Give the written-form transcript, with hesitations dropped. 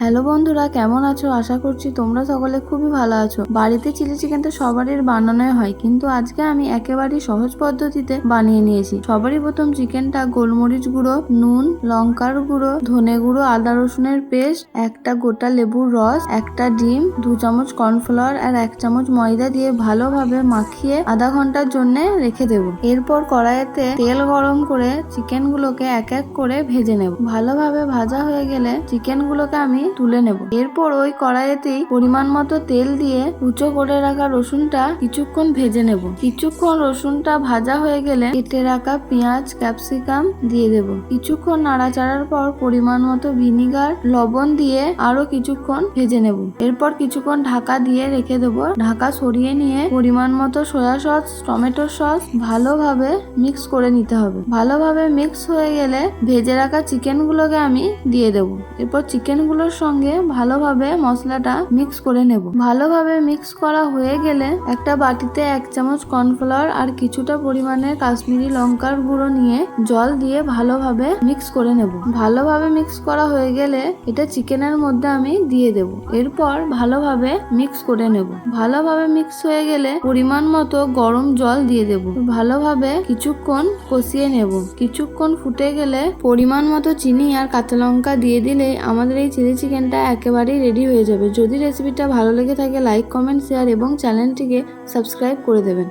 Hello বন্ধুরা, কেমন আছো? আশা করছি তোমরা সকলে খুবই ভালো আছো। বাড়িতে চিলি চিকেন তো সবারই বানানোই হয়, কিন্তু আজকে আমি একেবারেই সহজ পদ্ধতিতে বানিয়ে নিয়েছি। সবারই প্রথম চিকেনটা গোলমরিচ গুঁড়ো, নুন, লঙ্কার গুঁড়ো, ধনে গুঁড়ো, আদা রসুনের পেস্ট, একটা গোটা লেবুর রস, একটা ডিম, 2 চামচ কর্নফ্লাওয়ার আর 1 চামচ ময়দা দিয়ে ভালোভাবে মাখিয়ে আধা ঘন্টার জন্য রেখে দেব। এরপর কড়াইতে তেল গরম করে চিকেন গুলোকে এক এক করে ভেজে নেব। ভালোভাবে ভাজা হয়ে গেলে চিকেন গুলোকে আমি তুলে নেব। এরপর ওই কড়াইতেই পরিমাণ মতো তেল দিয়ে কুচো করে রাখা রসুনটা কিছুক্ষণ ভেজে নেব। কিছুক্ষণ রসুনটা ভাজা হয়ে গেলে কেটে রাখা পেঁয়াজ, ক্যাপসিকাম দিয়ে দেব। কিছুক্ষণ নাড়াচাড়ার পর পরিমাণ মতো ভিনিগার, লবণ দিয়ে আরো কিছুক্ষণ ভেজে নেব। এরপর কিছুক্ষণ ঢাকা দিয়ে রেখে দেব। ঢাকা সরিয়ে নিয়ে পরিমাণ মতো সয়া সস, টমেটো সস ভালোভাবে মিক্স করে নিতে হবে। ভালোভাবে মিক্স হয়ে গেলে ভেজে রাখা চিকেন গুলোকে আমি দিয়ে দেব। এরপর চিকেন গুলোর সঙ্গে ভালোভাবে মশলাটা মিক্স করে নেব। ভালোভাবে মিক্স করা হয়ে গেলে একটা বাটিতে 1 চামচ কর্নফ্লাওয়ার আর কিছুটা পরিমাণে কাশ্মীরি লঙ্কার গুঁড়ো নিয়ে জল দিয়ে ভালোভাবে মিক্স করে নেব। ভালোভাবে মিক্স করা হয়ে গেলে এটা চিকেনের মধ্যে আমি দিয়ে দেব। এরপর ভালোভাবে মিক্স করে নেব। ভালোভাবে মিক্স হয়ে গেলে পরিমাণ মতো গরম জল দিয়ে দেব। ভালোভাবে কিছুক্ষণ কষিয়ে নেব। কিছুক্ষণ ফুটে গেলে পরিমাণ মতো চিনি আর কাঁচা লঙ্কা দিয়ে দিলে আমাদের এই চিলি চিকেনটা একেবারেই রেডি হয়ে যাবে। যদি রেসিপিটা ভালো লেগে থাকে লাইক, কমেন্ট, শেয়ার এবং চ্যানেলটিকে সাবস্ক্রাইব করে দেবেন।